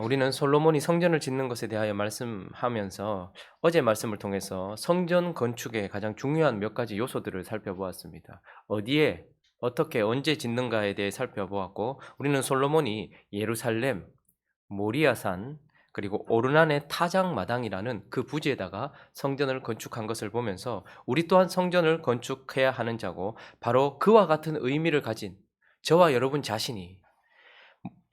우리는 솔로몬이 성전을 짓는 것에 대하여 말씀하면서 어제 말씀을 통해서 성전 건축의 가장 중요한 몇 가지 요소들을 살펴보았습니다. 어디에, 어떻게, 언제 짓는가에 대해 살펴보았고, 우리는 솔로몬이 예루살렘, 모리아산, 그리고 오르난의 타작마당이라는 그 부지에다가 성전을 건축한 것을 보면서 우리 또한 성전을 건축해야 하는 자고, 바로 그와 같은 의미를 가진 저와 여러분 자신이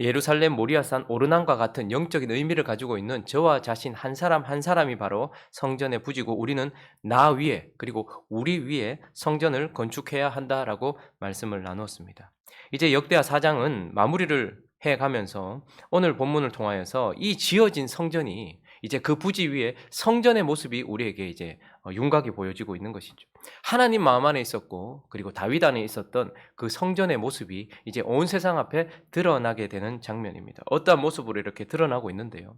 예루살렘 모리아산 오르난과 같은 영적인 의미를 가지고 있는 저와 자신 한 사람 한 사람이 바로 성전의 부지고, 우리는 나 위에, 그리고 우리 위에 성전을 건축해야 한다라고 말씀을 나누었습니다. 이제 역대하 4장은 마무리를 해가면서 오늘 본문을 통하여서 이 지어진 성전이 이제 그 부지 위에 성전의 모습이 우리에게 이제 윤곽이 보여지고 있는 것이죠. 하나님 마음 안에 있었고, 그리고 다윗 안에 있었던 그 성전의 모습이 이제 온 세상 앞에 드러나게 되는 장면입니다. 어떠한 모습으로 이렇게 드러나고 있는데요.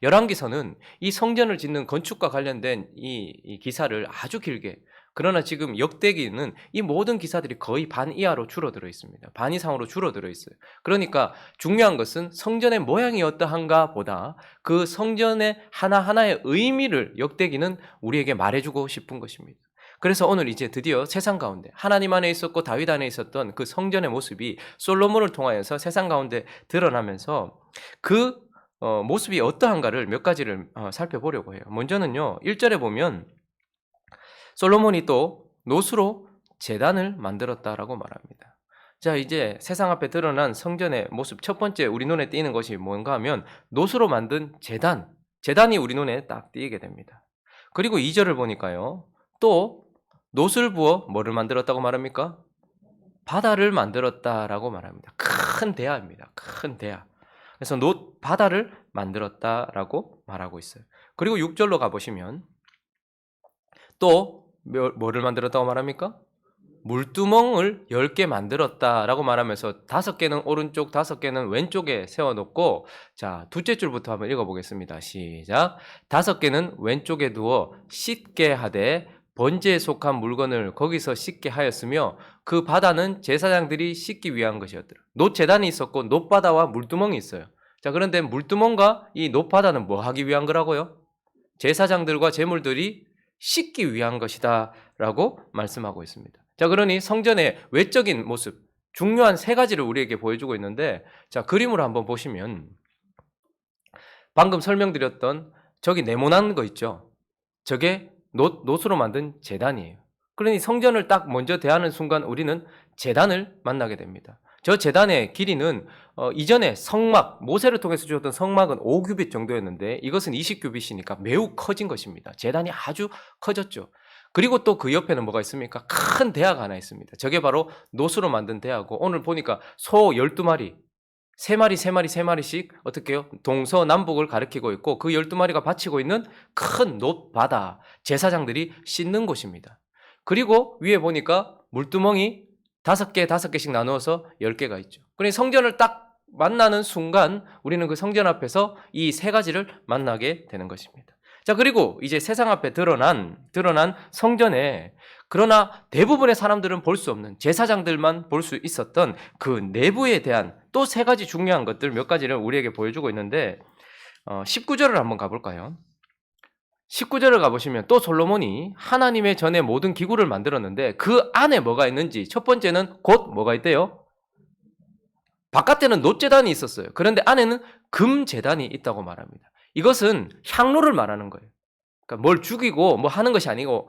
열왕기서는 이 성전을 짓는 건축과 관련된 이 기사를 아주 길게, 그러나 지금 역대기는 이 모든 기사들이 거의 반 이하로 줄어들어 있습니다. 반 이상으로 줄어들어 있어요. 그러니까 중요한 것은 성전의 모양이 어떠한가 보다 그 성전의 하나하나의 의미를 역대기는 우리에게 말해주고 싶은 것입니다. 그래서 오늘 이제 드디어 세상 가운데 하나님 안에 있었고 다윗 안에 있었던 그 성전의 모습이 솔로몬을 통하여서 세상 가운데 드러나면서 그 모습이 어떠한가를 몇 가지를 살펴보려고 해요. 먼저는요, 1절에 보면 솔로몬이 또 노수로 제단을 만들었다라고 말합니다. 자, 이제 세상 앞에 드러난 성전의 모습, 첫 번째 우리 눈에 띄는 것이 뭔가 하면 노수로 만든 제단이 우리 눈에 딱 띄게 됩니다. 그리고 2절을 보니까요, 또 노술 부어 뭐를 만들었다고 말합니까? 바다를 만들었다라고 말합니다. 큰 대야입니다. 큰 대야. 그래서 바다를 만들었다라고 말하고 있어요. 그리고 6절로 가보시면 또 뭐를 만들었다고 말합니까? 물두멍을 10개 만들었다라고 말하면서 5개는 오른쪽, 5개는 왼쪽에 세워놓고, 자, 둘째 줄부터 한번 읽어보겠습니다. 시작. 5개는 왼쪽에 두어 씻게 하되 번제에 속한 물건을 거기서 씻게 하였으며 그 바다는 제사장들이 씻기 위한 것이었더라. 놋제단이 있었고 놋바다와 물두멍이 있어요. 자, 그런데 물두멍과 이 놋바다는 뭐 하기 위한 거라고요? 제사장들과 제물들이 씻기 위한 것이다 라고 말씀하고 있습니다. 자, 그러니 성전의 외적인 모습, 중요한 3가지를 우리에게 보여주고 있는데, 자, 그림으로 한번 보시면 방금 설명드렸던 저기 네모난 거 있죠? 저게 놋으로 만든 제단이에요. 그러니 성전을 딱 먼저 대하는 순간 우리는 제단을 만나게 됩니다. 저 제단의 길이는 이전에 성막, 모세를 통해서 주었던 성막은 5규빗 정도였는데 이것은 20규빗이니까 매우 커진 것입니다. 제단이 아주 커졌죠. 그리고 또 그 옆에는 뭐가 있습니까? 큰 대야가 하나 있습니다. 저게 바로 놋으로 만든 대야고, 오늘 보니까 소 12마리, 3마리, 3마리, 3마리씩 어떻게 해요? 동서남북을 가리키고 있고, 그 12마리가 바치고 있는 큰 놋바다, 제사장들이 씻는 곳입니다. 그리고 위에 보니까 물두멍이 5개, 5개씩 나누어서 10개가 있죠. 그러니 성전을 딱 만나는 순간 우리는 그 성전 앞에서 이 3가지를 만나게 되는 것입니다. 자, 그리고 이제 세상 앞에 드러난 성전에, 그러나 대부분의 사람들은 볼 수 없는, 제사장들만 볼 수 있었던 그 내부에 대한 또 3가지 중요한 것들 몇 가지를 우리에게 보여주고 있는데, 19절을 한번 가볼까요? 19절을 가보시면 또 솔로몬이 하나님의 전에 모든 기구를 만들었는데 그 안에 뭐가 있는지, 첫 번째는 곧 뭐가 있대요? 바깥에는 놋제단이 있었어요. 그런데 안에는 금제단이 있다고 말합니다. 이것은 향로를 말하는 거예요. 그러니까 뭘 죽이고 뭐 하는 것이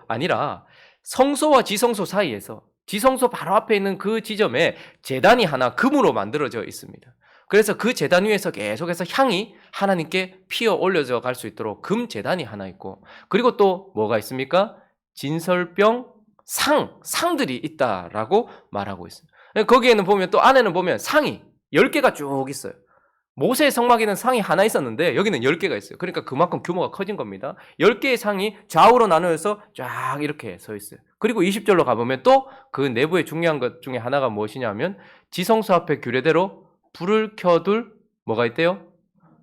아니라 성소와 지성소 사이에서, 지성소 바로 앞에 있는 그 지점에 제단이 하나 금으로 만들어져 있습니다. 그래서 그 제단 위에서 계속해서 향이 하나님께 피어 올려져 갈 수 있도록 금 제단이 하나 있고, 그리고 또 뭐가 있습니까? 진설병 상들이 있다라고 말하고 있어요. 거기에는 보면, 또 안에는 보면 상이 10개가 쭉 있어요. 모세의 성막에는 상이 하나 있었는데 여기는 10개가 있어요. 그러니까 그만큼 규모가 커진 겁니다. 10개의 상이 좌우로 나누어서 쫙 이렇게 서 있어요. 그리고 20절로 가보면 또 그 내부의 중요한 것 중에 하나가 무엇이냐면, 지성소 앞에 규례대로 불을 켜둘 뭐가 있대요?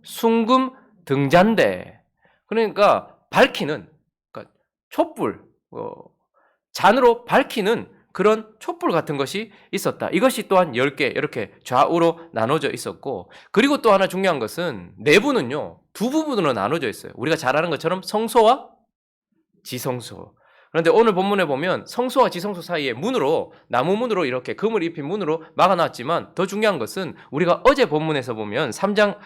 순금 등잔대. 그러니까 밝히는, 그러니까 촛불, 잔으로 밝히는 그런 촛불 같은 것이 있었다. 이것이 또한 10개 이렇게 좌우로 나눠져 있었고, 그리고 또 하나 중요한 것은 내부는요, 두 부분으로 나눠져 있어요. 우리가 잘 아는 것처럼 성소와 지성소. 그런데 오늘 본문에 보면 성소와 지성소 사이에 문으로, 나무 문으로 이렇게 금을 입힌 문으로 막아놨지만, 더 중요한 것은 우리가 어제 본문에서 보면 3장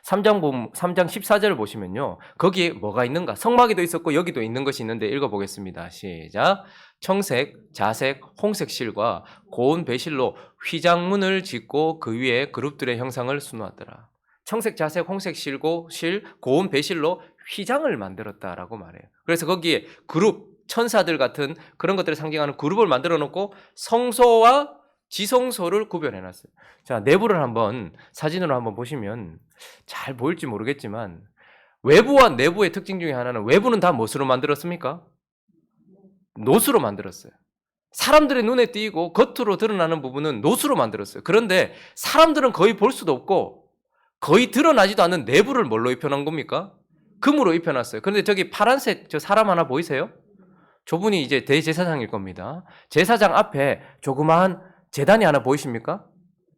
14절을 보시면요, 거기에 뭐가 있는가? 성막에도 있었고 여기도 있는 것이 있는데 읽어보겠습니다. 시작. 청색, 자색, 홍색 실과 고운 배실로 휘장문을 짓고 그 위에 그룹들의 형상을 수놓았더라. 청색, 자색, 홍색 실고 고운 배실로 휘장을 만들었다라고 말해요. 그래서 거기에 그룹, 천사들 같은 그런 것들을 상징하는 그룹을 만들어 놓고 성소와 지성소를 구별해 놨어요. 자, 내부를 한번 사진으로 한번 보시면 잘 보일지 모르겠지만, 외부와 내부의 특징 중에 하나는, 외부는 다 무엇으로 만들었습니까? 노수로 만들었어요. 사람들의 눈에 띄고 겉으로 드러나는 부분은 노수로 만들었어요. 그런데 사람들은 거의 볼 수도 없고 거의 드러나지도 않는 내부를 뭘로 입혀놓은 겁니까? 금으로 입혀놨어요. 그런데 저기 파란색 저 사람 하나 보이세요? 저분이 이제 대제사장일 겁니다. 제사장 앞에 조그마한 제단이 하나 보이십니까?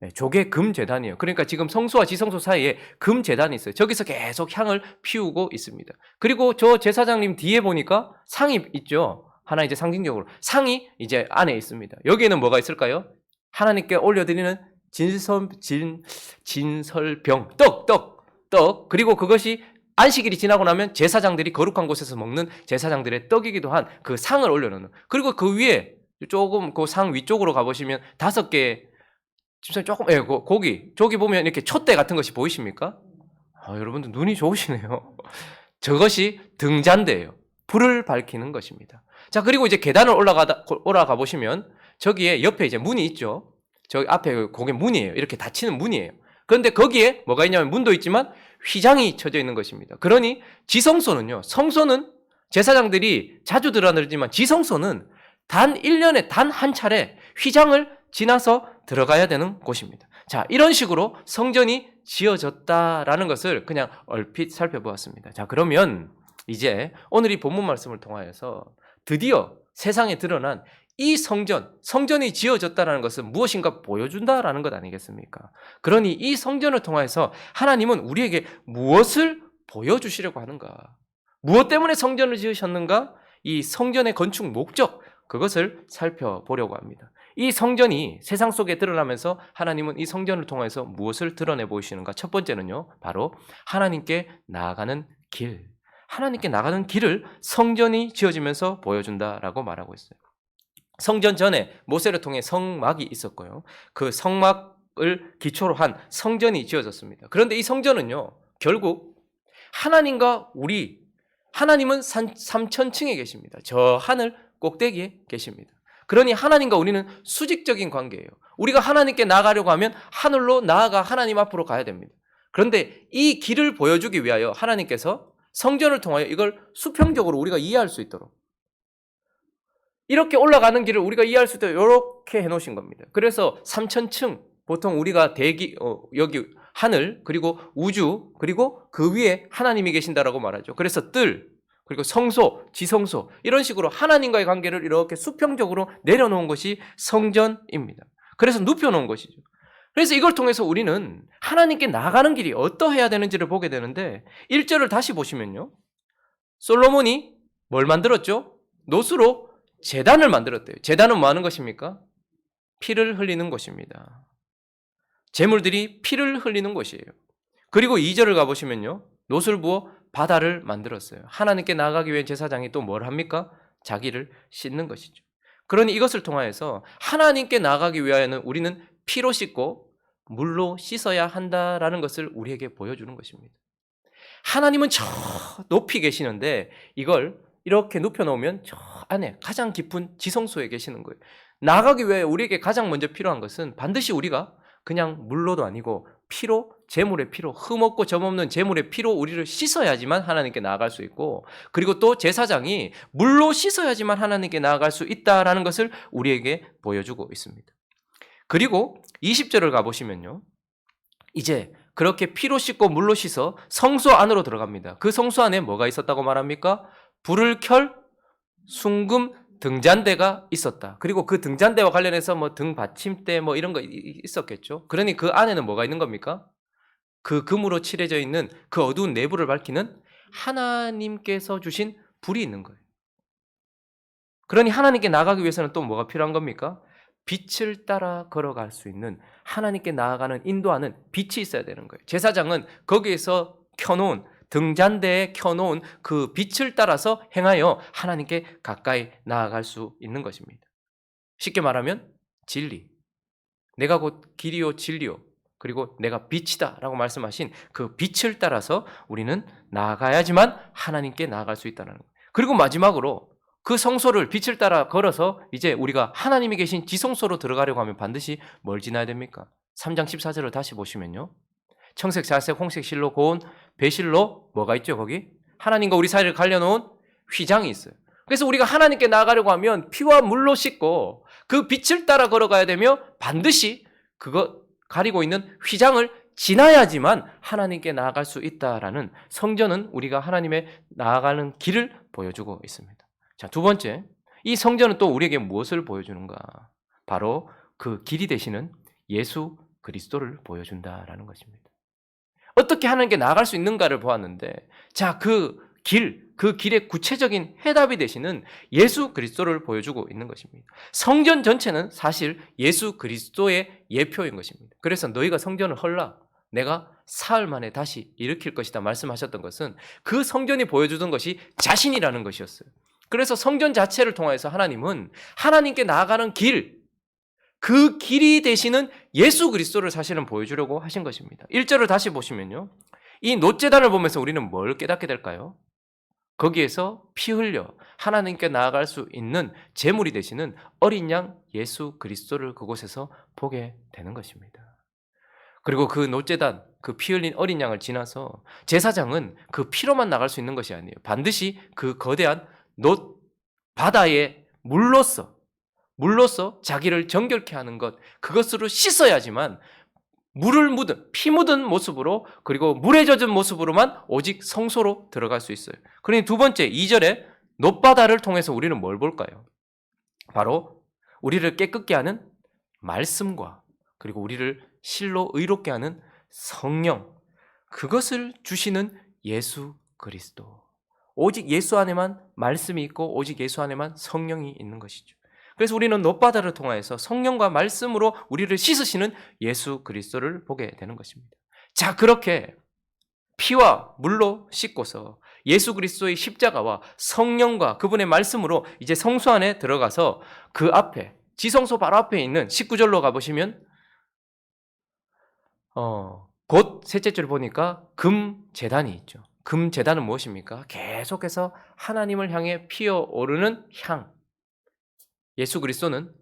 네, 저게 금제단이에요. 그러니까 지금 성소와 지성소 사이에 금제단이 있어요. 저기서 계속 향을 피우고 있습니다. 그리고 저 제사장님 뒤에 보니까 상이 있죠. 하나 이제 상징적으로 상이 이제 안에 있습니다. 여기에는 뭐가 있을까요? 하나님께 올려드리는 진설병, 떡. 그리고 그것이 안식일이 지나고 나면 제사장들이 거룩한 곳에서 먹는 제사장들의 떡이기도 한 그 상을 올려놓는. 그리고 그 위에 조금 그 상 위쪽으로 가보시면 5개, 조금, 고기, 저기 보면 이렇게 촛대 같은 것이 보이십니까? 여러분들 눈이 좋으시네요. 저것이 등잔대예요. 불을 밝히는 것입니다. 자, 그리고 이제 계단을 올라가 보시면 저기에 옆에 이제 문이 있죠. 저기 앞에 그게 문이에요. 이렇게 닫히는 문이에요. 그런데 거기에 뭐가 있냐면 문도 있지만 휘장이 쳐져 있는 것입니다. 그러니 지성소는요, 성소는 제사장들이 자주 드러나지만 지성소는 단 1년에 단 한 차례 휘장을 지나서 들어가야 되는 곳입니다. 자, 이런 식으로 성전이 지어졌다라는 것을 그냥 얼핏 살펴보았습니다. 자, 그러면 이제 오늘 이 본문 말씀을 통하여서 드디어 세상에 드러난 이 성전이 지어졌다는 것은 무엇인가 보여준다라는 것 아니겠습니까? 그러니 이 성전을 통해서 하나님은 우리에게 무엇을 보여주시려고 하는가? 무엇 때문에 성전을 지으셨는가? 이 성전의 건축 목적, 그것을 살펴보려고 합니다. 이 성전이 세상 속에 드러나면서 하나님은 이 성전을 통해서 무엇을 드러내 보이시는가? 첫 번째는요, 바로 하나님께 나아가는 길. 하나님께 나가는 길을 성전이 지어지면서 보여준다라고 말하고 있어요. 성전 전에 모세를 통해 성막이 있었고요. 그 성막을 기초로 한 성전이 지어졌습니다. 그런데 이 성전은요, 결국 하나님과 하나님은 3000층에 계십니다. 저 하늘 꼭대기에 계십니다. 그러니 하나님과 우리는 수직적인 관계예요. 우리가 하나님께 나아가려고 하면 하늘로 나아가 하나님 앞으로 가야 됩니다. 그런데 이 길을 보여주기 위하여 하나님께서 성전을 통하여 이걸 수평적으로 우리가 이해할 수 있도록, 이렇게 올라가는 길을 우리가 이해할 수 있도록 이렇게 해놓으신 겁니다. 그래서 3000층, 보통 우리가 여기 하늘, 그리고 우주, 그리고 그 위에 하나님이 계신다라고 말하죠. 그래서 그리고 성소, 지성소, 이런 식으로 하나님과의 관계를 이렇게 수평적으로 내려놓은 것이 성전입니다. 그래서 눕혀놓은 것이죠. 그래서 이걸 통해서 우리는 하나님께 나가는 길이 어떠해야 되는지를 보게 되는데, 1절을 다시 보시면요, 솔로몬이 뭘 만들었죠? 노수로 제단을 만들었대요. 제단은 뭐 하는 것입니까? 피를 흘리는 것입니다. 제물들이 피를 흘리는 것이에요. 그리고 2절을 가보시면요, 노수를 부어 바다를 만들었어요. 하나님께 나아가기 위해 제사장이 또 뭘 합니까? 자기를 씻는 것이죠. 그러니 이것을 통하여서 하나님께 나아가기 위하여는 우리는 피로 씻고 물로 씻어야 한다라는 것을 우리에게 보여주는 것입니다. 하나님은 저 높이 계시는데 이걸 이렇게 눕혀놓으면 저 안에 가장 깊은 지성소에 계시는 거예요. 나아가기 위해 우리에게 가장 먼저 필요한 것은 반드시 우리가 그냥 물로도 아니고 피로, 제물의 피로, 흠없고 점없는 제물의 피로 우리를 씻어야지만 하나님께 나아갈 수 있고, 그리고 또 제사장이 물로 씻어야지만 하나님께 나아갈 수 있다라는 것을 우리에게 보여주고 있습니다. 그리고 20절을 가보시면요, 이제 그렇게 피로 씻고 물로 씻어 성소 안으로 들어갑니다. 그 성소 안에 뭐가 있었다고 말합니까? 불을 켤 순금 등잔대가 있었다. 그리고 그 등잔대와 관련해서 뭐 등 받침대 뭐 이런 거 있었겠죠. 그러니 그 안에는 뭐가 있는 겁니까? 그 금으로 칠해져 있는 그 어두운 내부를 밝히는 하나님께서 주신 불이 있는 거예요. 그러니 하나님께 나아가기 위해서는 또 뭐가 필요한 겁니까? 빛을 따라 걸어갈 수 있는, 하나님께 나아가는 인도하는 빛이 있어야 되는 거예요. 제사장은 거기에서 켜놓은, 등잔대에 켜놓은 그 빛을 따라서 행하여 하나님께 가까이 나아갈 수 있는 것입니다. 쉽게 말하면 진리, 내가 곧 길이요 진리요 그리고 내가 빛이다 라고 말씀하신 그 빛을 따라서 우리는 나아가야지만 하나님께 나아갈 수 있다는 거예요. 그리고 마지막으로 그 성소를 빛을 따라 걸어서 이제 우리가 하나님이 계신 지성소로 들어가려고 하면 반드시 뭘 지나야 됩니까? 3장 14절을 다시 보시면요. 청색, 자색, 홍색 실로 고운 배실로 뭐가 있죠 거기? 하나님과 우리 사이를 갈려놓은 휘장이 있어요. 그래서 우리가 하나님께 나아가려고 하면 피와 물로 씻고 그 빛을 따라 걸어가야 되며 반드시 그거 가리고 있는 휘장을 지나야지만 하나님께 나아갈 수 있다라는 성전은 우리가 하나님의 나아가는 길을 보여주고 있습니다. 자, 두 번째, 이 성전은 또 우리에게 무엇을 보여주는가? 바로 그 길이 되시는 예수 그리스도를 보여준다라는 것입니다. 어떻게 하나님께 나아갈 수 있는가를 보았는데, 자, 그 길의 구체적인 해답이 되시는 예수 그리스도를 보여주고 있는 것입니다. 성전 전체는 사실 예수 그리스도의 예표인 것입니다. 그래서 너희가 성전을 헐라, 내가 사흘 만에 다시 일으킬 것이다 말씀하셨던 것은 그 성전이 보여주던 것이 자신이라는 것이었어요. 그래서 성전 자체를 통해서 하나님은 하나님께 나아가는 그 길이 되시는 예수 그리스도를 사실은 보여주려고 하신 것입니다. 1절을 다시 보시면요. 이 놋제단을 보면서 우리는 뭘 깨닫게 될까요? 거기에서 피 흘려 하나님께 나아갈 수 있는 제물이 되시는 어린 양 예수 그리스도를 그곳에서 보게 되는 것입니다. 그리고 그 놋제단, 그 피 흘린 어린 양을 지나서 제사장은 그 피로만 나갈 수 있는 것이 아니에요. 반드시 그 거대한 놋 바다의 물로서 자기를 정결케 하는 것, 그것으로 씻어야지만 피 묻은 모습으로 그리고 물에 젖은 모습으로만 오직 성소로 들어갈 수 있어요. 그러니 두 번째 2절에 놋바다를 통해서 우리는 뭘 볼까요? 바로 우리를 깨끗게 하는 말씀과 그리고 우리를 실로 의롭게 하는 성령, 그것을 주시는 예수 그리스도. 오직 예수 안에만 말씀이 있고 오직 예수 안에만 성령이 있는 것이죠. 그래서 우리는 놋바다를 통하여서 성령과 말씀으로 우리를 씻으시는 예수 그리스도를 보게 되는 것입니다. 자, 그렇게 피와 물로 씻고서 예수 그리스도의 십자가와 성령과 그분의 말씀으로 이제 성소 안에 들어가서 그 앞에, 지성소 바로 앞에 있는 19절로 가보시면 곧 셋째 줄 보니까 금제단이 있죠. 금제단은 무엇입니까? 계속해서 하나님을 향해 피어오르는 향. 예수 그리스도는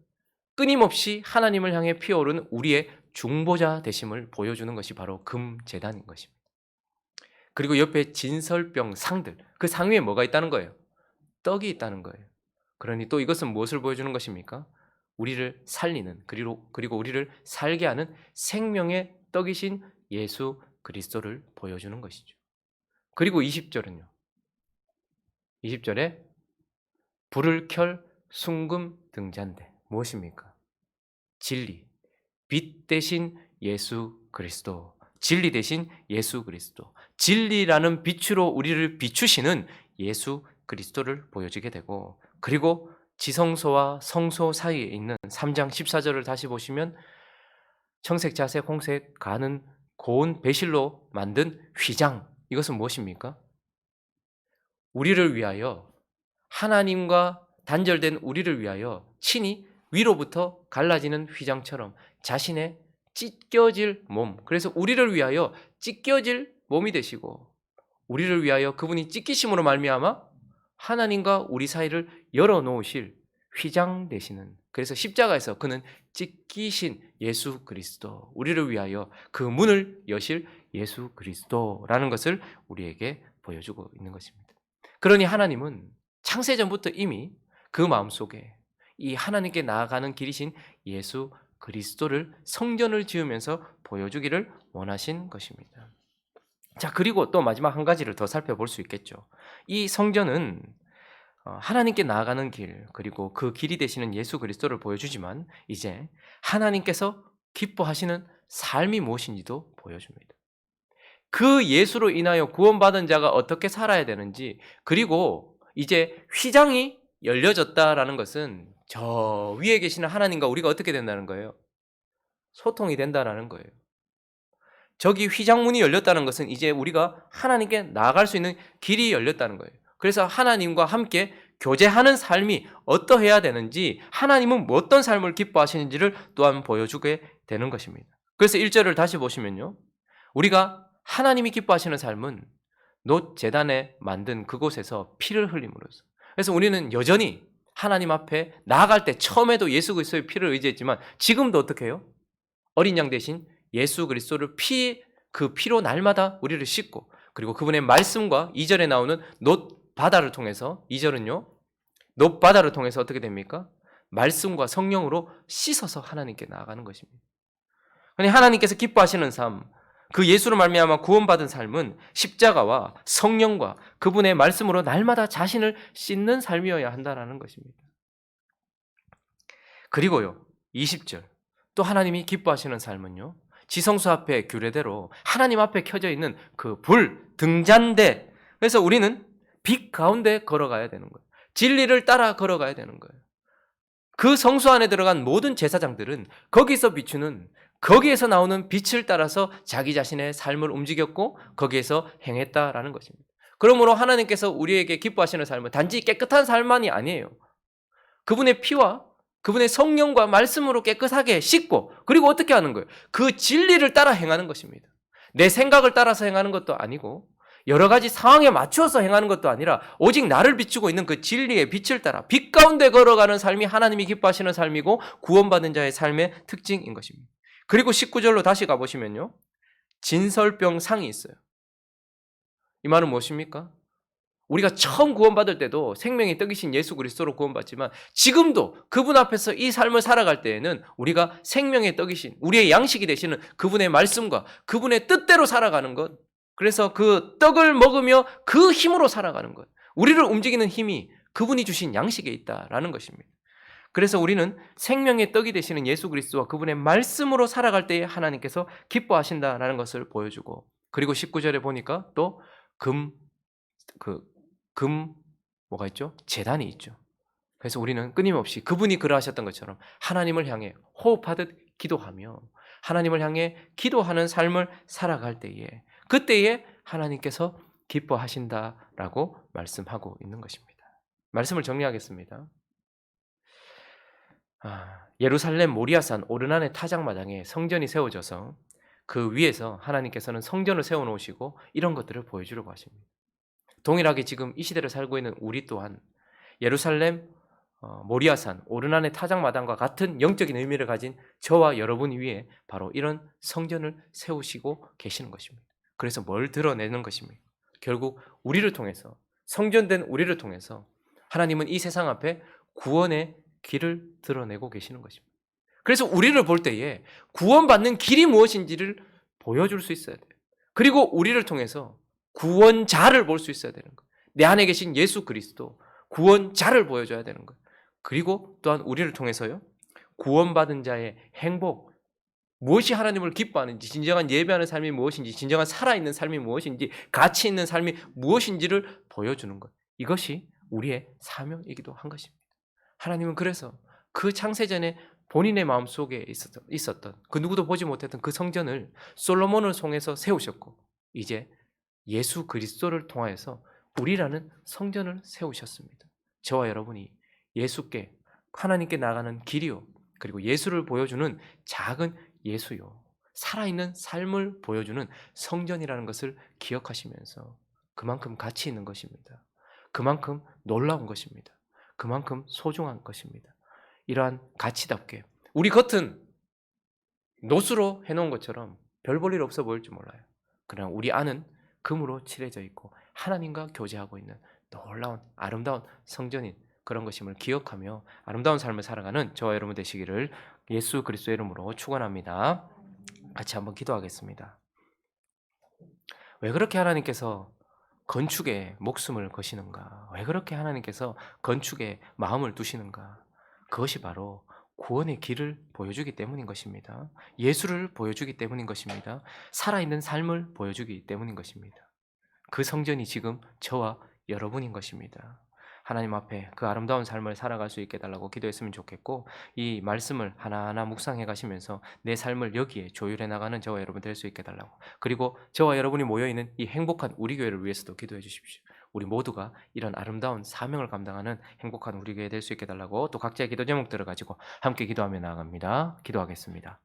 끊임없이 하나님을 향해 피어오르는 우리의 중보자 되심을 보여주는 것이 바로 금제단인 것입니다. 그리고 옆에 진설병 상들, 그 상 위에 뭐가 있다는 거예요? 떡이 있다는 거예요. 그러니 또 이것은 무엇을 보여주는 것입니까? 우리를 살리는, 그리고 우리를 살게 하는 생명의 떡이신 예수 그리스도를 보여주는 것이죠. 그리고 20절은요. 20절에 불을 켤 순금 등잔대. 무엇입니까? 진리, 빛 대신 예수 그리스도, 진리 대신 예수 그리스도, 진리라는 빛으로 우리를 비추시는 예수 그리스도를 보여주게 되고, 그리고 지성소와 성소 사이에 있는 3장 14절을 다시 보시면 청색, 자색, 홍색 가는 고운 배실로 만든 휘장, 이것은 무엇입니까? 우리를 위하여, 하나님과 단절된 우리를 위하여 친히 위로부터 갈라지는 휘장처럼 자신의 찢겨질 몸, 그래서 우리를 위하여 찢겨질 몸이 되시고 우리를 위하여 그분이 찢기심으로 말미암아 하나님과 우리 사이를 열어놓으실 휘장 되시는, 그래서 십자가에서 그는 찢기신 예수 그리스도, 우리를 위하여 그 문을 여실 예수 그리스도라는 것을 우리에게 보여주고 있는 것입니다. 그러니 하나님은 창세전부터 이미 그 마음속에 이 하나님께 나아가는 길이신 예수 그리스도를 성전을 지으면서 보여주기를 원하신 것입니다. 자, 그리고 또 마지막 한 가지를 더 살펴볼 수 있겠죠. 이 성전은 하나님께 나아가는 길, 그리고 그 길이 되시는 예수 그리스도를 보여주지만 이제 하나님께서 기뻐하시는 삶이 무엇인지도 보여줍니다. 그 예수로 인하여 구원받은 자가 어떻게 살아야 되는지, 그리고 이제 휘장이 열려졌다라는 것은 저 위에 계시는 하나님과 우리가 어떻게 된다는 거예요? 소통이 된다라는 거예요. 저기 휘장문이 열렸다는 것은 이제 우리가 하나님께 나아갈 수 있는 길이 열렸다는 거예요. 그래서 하나님과 함께 교제하는 삶이 어떠해야 되는지, 하나님은 어떤 삶을 기뻐하시는지를 또한 보여주게 되는 것입니다. 그래서 1절을 다시 보시면요, 우리가 하나님이 기뻐하시는 삶은 놋 제단에 만든 그곳에서 피를 흘림으로써, 그래서 우리는 여전히 하나님 앞에 나아갈 때 처음에도 예수 그리스도의 피를 의지했지만 지금도 어떻게 해요? 어린 양 대신 예수 그리스도를 그 피로 날마다 우리를 씻고, 그리고 그분의 말씀과 2절에 나오는 놋 바다를 통해서, 2절은요, 놋 바다를 통해서 어떻게 됩니까? 말씀과 성령으로 씻어서 하나님께 나아가는 것입니다. 아니, 하나님께서 기뻐하시는 삶, 그 예수로 말미암아 구원받은 삶은 십자가와 성령과 그분의 말씀으로 날마다 자신을 씻는 삶이어야 한다는 것입니다. 그리고요, 20절, 또 하나님이 기뻐하시는 삶은요, 지성소 앞에 규례대로 하나님 앞에 켜져 있는 그 불, 등잔대, 그래서 우리는 빛 가운데 걸어가야 되는 거예요. 진리를 따라 걸어가야 되는 거예요. 그 성소 안에 들어간 모든 제사장들은 거기서 비추는, 거기에서 나오는 빛을 따라서 자기 자신의 삶을 움직였고 거기에서 행했다라는 것입니다. 그러므로 하나님께서 우리에게 기뻐하시는 삶은 단지 깨끗한 삶만이 아니에요. 그분의 피와 그분의 성령과 말씀으로 깨끗하게 씻고, 그리고 어떻게 하는 거예요? 그 진리를 따라 행하는 것입니다. 내 생각을 따라서 행하는 것도 아니고 여러 가지 상황에 맞추어서 행하는 것도 아니라 오직 나를 비추고 있는 그 진리의 빛을 따라 빛 가운데 걸어가는 삶이 하나님이 기뻐하시는 삶이고 구원받은 자의 삶의 특징인 것입니다. 그리고 19절로 다시 가보시면요, 진설병 상이 있어요. 이 말은 무엇입니까? 우리가 처음 구원받을 때도 생명의 떡이신 예수 그리스도로 구원받지만 지금도 그분 앞에서 이 삶을 살아갈 때에는 우리가 생명의 떡이신, 우리의 양식이 되시는 그분의 말씀과 그분의 뜻대로 살아가는 것, 그래서 그 떡을 먹으며 그 힘으로 살아가는 것, 우리를 움직이는 힘이 그분이 주신 양식에 있다라는 것입니다. 그래서 우리는 생명의 떡이 되시는 예수 그리스도와 그분의 말씀으로 살아갈 때에 하나님께서 기뻐하신다라는 것을 보여주고, 그리고 19절에 보니까 또 뭐가 있죠? 제단이 있죠. 그래서 우리는 끊임없이 그분이 그러하셨던 것처럼 하나님을 향해 호흡하듯 기도하며 하나님을 향해 기도하는 삶을 살아갈 때에, 그때에 하나님께서 기뻐하신다라고 말씀하고 있는 것입니다. 말씀을 정리하겠습니다. 예루살렘 모리아산 오르난의 타작마당에 성전이 세워져서 그 위에서 하나님께서는 성전을 세워놓으시고 이런 것들을 보여주려고 하십니다. 동일하게 지금 이 시대를 살고 있는 우리 또한 예루살렘 모리아산 오르난의 타작마당과 같은 영적인 의미를 가진 저와 여러분 위에 바로 이런 성전을 세우시고 계시는 것입니다. 그래서 뭘 드러내는 것입니까? 결국 우리를 통해서, 성전된 우리를 통해서 하나님은 이 세상 앞에 구원의 길을 드러내고 계시는 것입니다. 그래서 우리를 볼 때에 구원받는 길이 무엇인지를 보여줄 수 있어야 돼요. 그리고 우리를 통해서 구원자를 볼 수 있어야 되는 거예요. 내 안에 계신 예수 그리스도 구원자를 보여줘야 되는 거예요. 그리고 또한 우리를 통해서요, 구원받은 자의 행복, 무엇이 하나님을 기뻐하는지, 진정한 예배하는 삶이 무엇인지, 진정한 살아있는 삶이 무엇인지, 가치 있는 삶이 무엇인지를 보여주는 것, 이것이 우리의 사명이기도 한 것입니다. 하나님은 그래서 그 창세전에 본인의 마음속에 있었던 그 누구도 보지 못했던 그 성전을 솔로몬을 통해서 세우셨고, 이제 예수 그리스도를 통하여서 우리라는 성전을 세우셨습니다. 저와 여러분이 예수께, 하나님께 나가는 길이요, 그리고 예수를 보여주는 작은 예수요, 살아있는 삶을 보여주는 성전이라는 것을 기억하시면서 그만큼 가치 있는 것입니다. 그만큼 놀라운 것입니다. 그만큼 소중한 것입니다. 이러한 가치답게 우리 겉은 노수로 해놓은 것처럼 별 볼 일 없어 보일지 몰라요. 그러나 우리 안은 금으로 칠해져 있고 하나님과 교제하고 있는 놀라운 아름다운 성전인 그런 것임을 기억하며 아름다운 삶을 살아가는 저와 여러분 되시기를 예수 그리스도의 이름으로 축원합니다. 같이 한번 기도하겠습니다. 왜 그렇게 하나님께서 건축에 목숨을 거시는가? 왜 그렇게 하나님께서 건축에 마음을 두시는가? 그것이 바로 구원의 길을 보여주기 때문인 것입니다. 예수를 보여주기 때문인 것입니다. 살아있는 삶을 보여주기 때문인 것입니다. 그 성전이 지금 저와 여러분인 것입니다. 하나님 앞에 그 아름다운 삶을 살아갈 수 있게 해 달라고 기도했으면 좋겠고, 이 말씀을 하나하나 묵상해 가시면서 내 삶을 여기에 조율해 나가는 저와 여러분 될 수 있게 해 달라고, 그리고 저와 여러분이 모여 있는 이 행복한 우리 교회를 위해서도 기도해 주십시오. 우리 모두가 이런 아름다운 사명을 감당하는 행복한 우리 교회 될 수 있게 해 달라고, 또 각자의 기도 제목들을 가지고 함께 기도하며 나아갑니다. 기도하겠습니다.